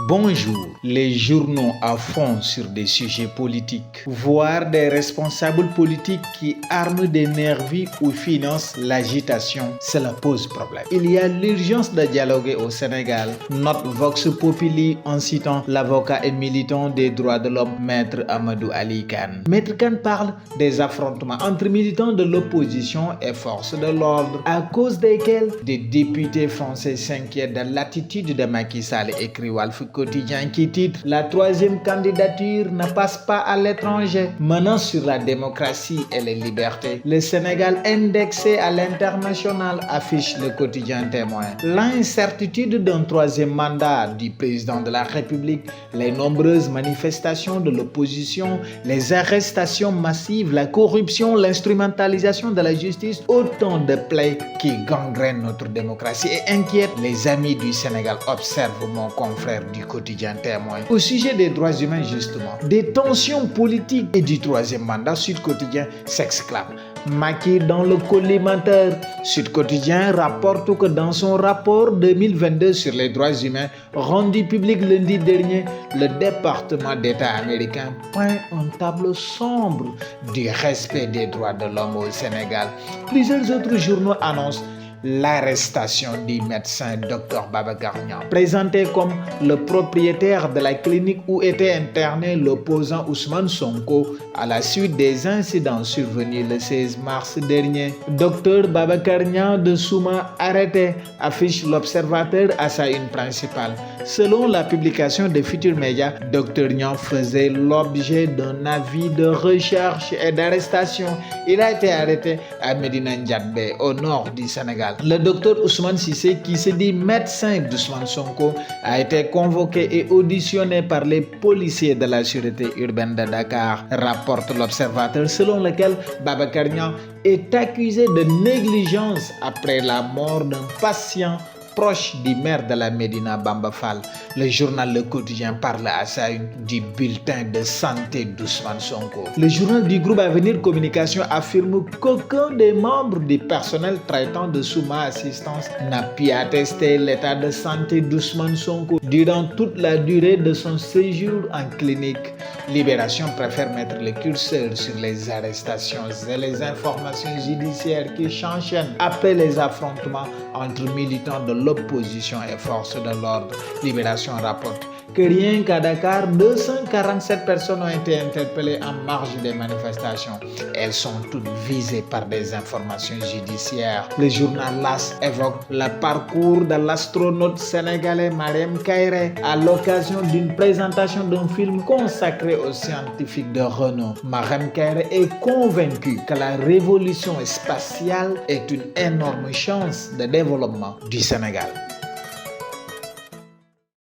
Bonjour, les journaux à fond sur des sujets politiques, voire des responsables politiques qui arment des nervis ou financent l'agitation, cela pose problème. Il y a l'urgence de dialoguer au Sénégal, note Vox Populi en citant l'avocat et militant des droits de l'homme, Maître Amadou Ali Kane. Maître Kane parle des affrontements entre militants de l'opposition et forces de l'ordre, à cause desquels des députés français s'inquiètent de l'attitude de Macky Sall, écrit Walf Quotidien qui titre « La troisième candidature ne passe pas à l'étranger ». Menant sur la démocratie et les libertés, le Sénégal indexé à l'international, affiche le quotidien Témoin. L'incertitude d'un troisième mandat du président de la République, les nombreuses manifestations de l'opposition, les arrestations massives, la corruption, l'instrumentalisation de la justice, autant de plaies qui gangrènent notre démocratie et inquiètent les amis du Sénégal, observe mon confrère du quotidien Témoin. Au sujet des droits humains justement, des tensions politiques et du troisième mandat, Sud Quotidien s'exclame. Macky dans le collimateur. Sud Quotidien rapporte que dans son rapport 2022 sur les droits humains rendu public lundi dernier, le département d'État américain peint un tableau sombre du respect des droits de l'homme au Sénégal. Plusieurs autres journaux annoncent l'arrestation du médecin Dr Babacar Niang, présenté comme le propriétaire de la clinique où était interné l'opposant Ousmane Sonko à la suite des incidents survenus le 16 mars dernier. Dr Babacar Niang de Souma arrêté, affiche l'Observateur à sa une principale. Selon la publication de Futurs Médias, Dr Niang faisait l'objet d'un avis de recherche et d'arrestation. Il a été arrêté à Médina Ndiadbé, au nord du Sénégal. Le docteur Ousmane Cissé, qui se dit médecin d'Ousmane Sonko, a été convoqué et auditionné par les policiers de la sûreté urbaine de Dakar, rapporte l'Observateur, selon lequel Babacar Niang est accusé de négligence après la mort d'un patient proche du maire de la Médina Bamba Fall. Le journal Le Quotidien parle à sa une du bulletin de santé d'Ousmane Sonko. Le journal du groupe Avenir Communication affirme qu'aucun des membres du personnel traitant de Souma Assistance n'a pu attester l'état de santé d'Ousmane Sonko durant toute la durée de son séjour en clinique. Libération préfère mettre le curseur sur les arrestations et les informations judiciaires qui s'enchaînent après les affrontements entre militants de l'opposition et forces de l'ordre. Libération rapporte que rien qu'à Dakar, 247 personnes ont été interpellées en marge des manifestations. Elles sont toutes visées par des informations judiciaires. Le journal LAS évoque le parcours de l'astronaute sénégalais Marème Kairé à l'occasion d'une présentation d'un film consacré aux scientifiques de renom. Marème Kairé est convaincue que la révolution spatiale est une énorme chance de développement du Sénégal.